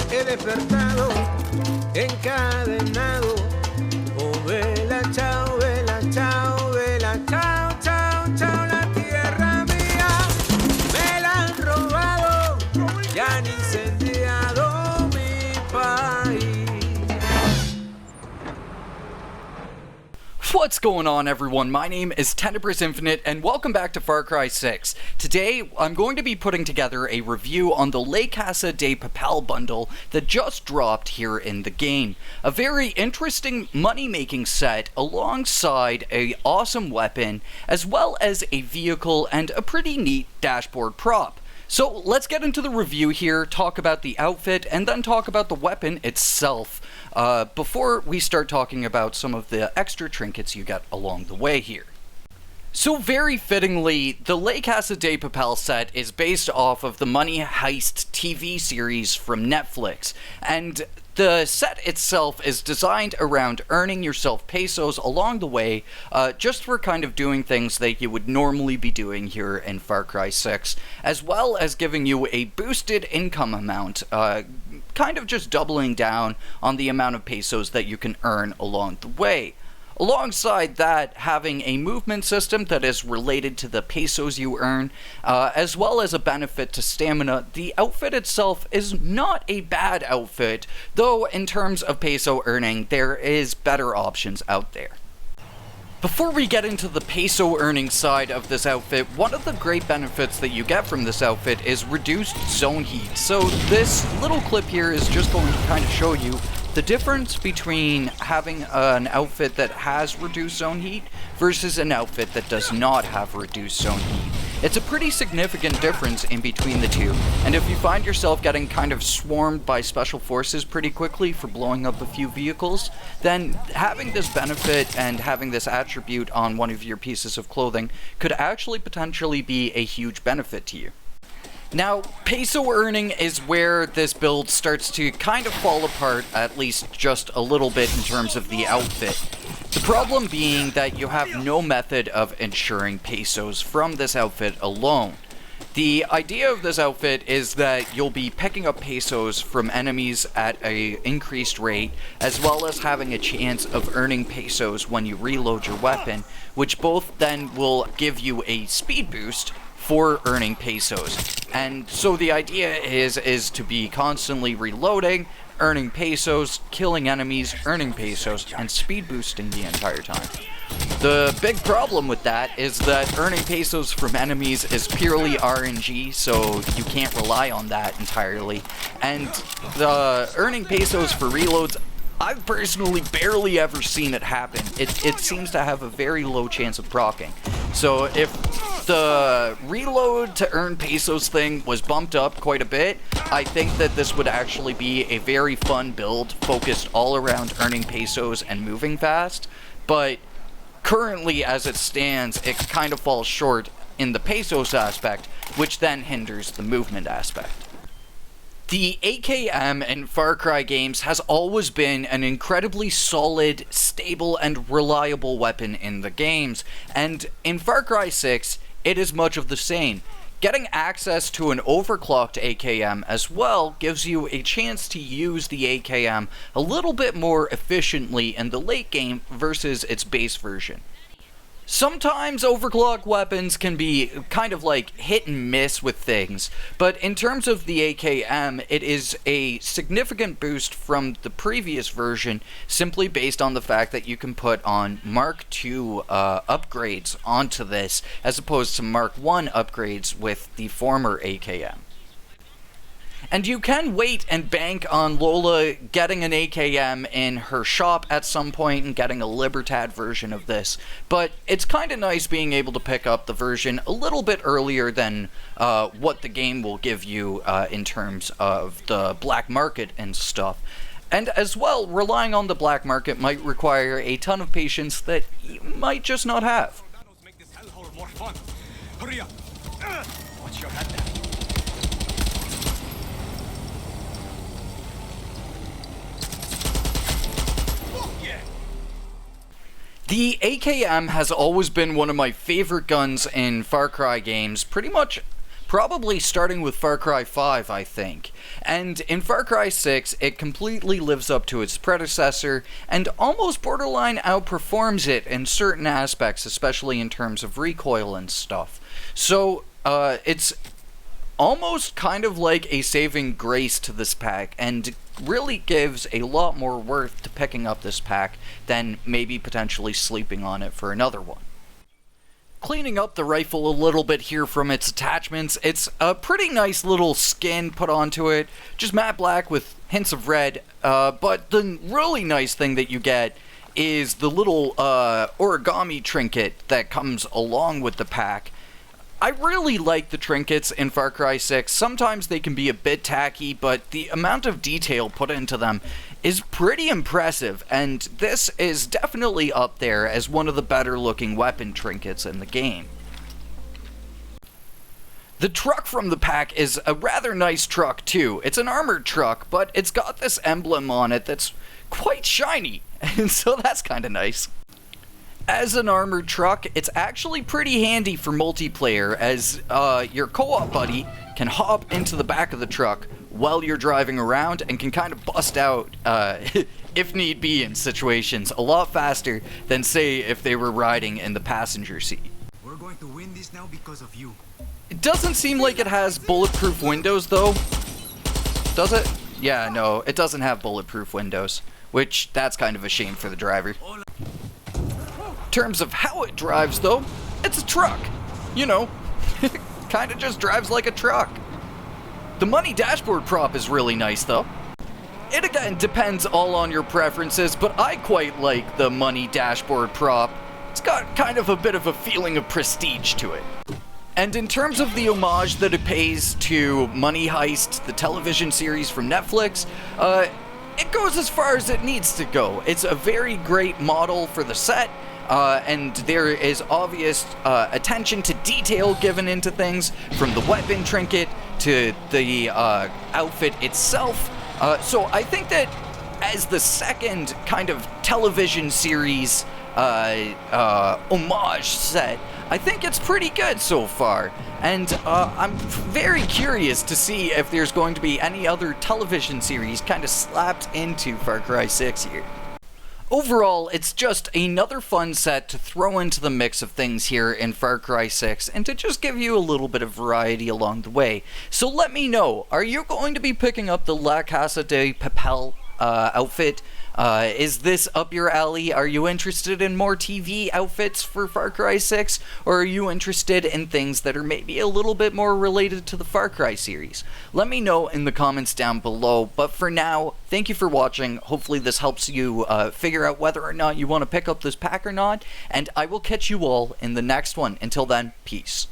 He despertado, encadenado. Oh, vela, chao, vela, chao, vela, chao, chao, chao, la tierra mía. Me la han robado, ya han incendiado mi país. What's going on, everyone? My name is Tenebris Infinite, and welcome back to Far Cry 6. Today, I'm going to be putting together a review on the Casa De Papal bundle that just dropped here in the game. A very interesting money-making set alongside an awesome weapon, as well as a vehicle and a pretty neat dashboard prop. So let's get into the review here, talk about the outfit, and then talk about the weapon itself. Before we start talking about some of the extra trinkets you get along the way here. So very fittingly, the Casa De Papal set is based off of the Money Heist TV series from Netflix, and the set itself is designed around earning yourself pesos along the way, just for kind of doing things that you would normally be doing here in Far Cry 6, as well as giving you a boosted income amount, kind of just doubling down on the amount of pesos that you can earn along the way. Alongside that, having a movement system that is related to the pesos you earn, as well as a benefit to stamina, the outfit itself is not a bad outfit, though in terms of peso earning, there is better options out there. Before we get into the peso earning side of this outfit, one of the great benefits that you get from this outfit is reduced zone heat. So this little clip here is just going to kind of show you the difference between having an outfit that has reduced zone heat versus an outfit that does not have reduced zone heat. It's a pretty significant difference in between the two, and if you find yourself getting kind of swarmed by special forces pretty quickly for blowing up a few vehicles, then having this benefit and having this attribute on one of your pieces of clothing could actually potentially be a huge benefit to you. Now, peso earning is where this build starts to kind of fall apart, at least just a little bit in terms of the outfit. The problem being that you have no method of ensuring pesos from this outfit alone. The idea of this outfit is that you'll be picking up pesos from enemies at an increased rate, as well as having a chance of earning pesos when you reload your weapon, which both then will give you a speed boost for earning pesos. And so the idea is to be constantly reloading, earning pesos, killing enemies, earning pesos, and speed boosting the entire time. The big problem with that is that earning pesos from enemies is purely RNG, so you can't rely on that entirely. And the earning pesos for reloads, I've personally barely ever seen it happen. It seems to have a very low chance of proccing. So if the reload to earn pesos thing was bumped up quite a bit, I think that this would actually be a very fun build focused all around earning pesos and moving fast. But currently as it stands, it kind of falls short in the pesos aspect, which then hinders the movement aspect. The AKM in Far Cry games has always been an incredibly solid, stable, and reliable weapon in the games, and in Far Cry 6, it is much of the same. Getting access to an overclocked AKM as well gives you a chance to use the AKM a little bit more efficiently in the late game versus its base version. Sometimes overclock weapons can be kind of like hit and miss with things, but in terms of the AKM, it is a significant boost from the previous version simply based on the fact that you can put on Mark II upgrades onto this as opposed to Mark I upgrades with the former AKM. And you can wait and bank on Lola getting an AKM in her shop at some point and getting a Libertad version of this, but it's kind of nice being able to pick up the version a little bit earlier than what the game will give you in terms of the black market and stuff. And as well, relying on the black market might require a ton of patience that you might just not have. Make this hellhole more fun. Hurry up. Watch your head there. The AKM has always been one of my favorite guns in Far Cry games, pretty much Probably starting with Far Cry 5, I think. And in Far Cry 6, it completely lives up to its predecessor and almost borderline outperforms it in certain aspects, especially in terms of recoil and stuff. So, it's almost kind of like a saving grace to this pack, and really gives a lot more worth to picking up this pack than maybe potentially sleeping on it for another one. Cleaning up the rifle a little bit here from its attachments, it's a pretty nice little skin put onto it, just matte black with hints of red, but the really nice thing that you get is the little origami trinket that comes along with the pack. I really like the trinkets in Far Cry 6. Sometimes they can be a bit tacky, but the amount of detail put into them is pretty impressive, and this is definitely up there as one of the better looking weapon trinkets in the game. The truck from the pack is a rather nice truck too. It's an armored truck, but it's got this emblem on it that's quite shiny, and so that's kind of nice. As an armored truck, it's actually pretty handy for multiplayer, as your co-op buddy can hop into the back of the truck while you're driving around and can kind of bust out, if need be, in situations a lot faster than, say, if they were riding in the passenger seat. We're going to win this now because of you. It doesn't seem like it has bulletproof windows, though. Does it? Yeah, no, it doesn't have bulletproof windows, which that's kind of a shame for the driver. In terms of how it drives, though, it's a truck. You know, kind of just drives like a truck. The money dashboard prop is really nice, though. It again depends all on your preferences, but I quite like the money dashboard prop. It's got kind of a bit of a feeling of prestige to it. And in terms of the homage that it pays to Money Heist, the television series from Netflix, it goes as far as it needs to go. It's a very great model for the set. And there is obvious attention to detail given into things, from the weapon trinket to the outfit itself. So I think that as the second kind of television series homage set, I think it's pretty good so far. And I'm very curious to see if there's going to be any other television series kind of slapped into Far Cry 6 here. Overall, it's just another fun set to throw into the mix of things here in Far Cry 6, and to just give you a little bit of variety along the way. So let me know, are you going to be picking up the La Casa de Papal outfit? Is this up your alley? Are you interested in more TV outfits for Far Cry 6? Or are you interested in things that are maybe a little bit more related to the Far Cry series? Let me know in the comments down below. But for now, thank you for watching. Hopefully this helps you figure out whether or not you want to pick up this pack or not. And I will catch you all in the next one. Until then, peace.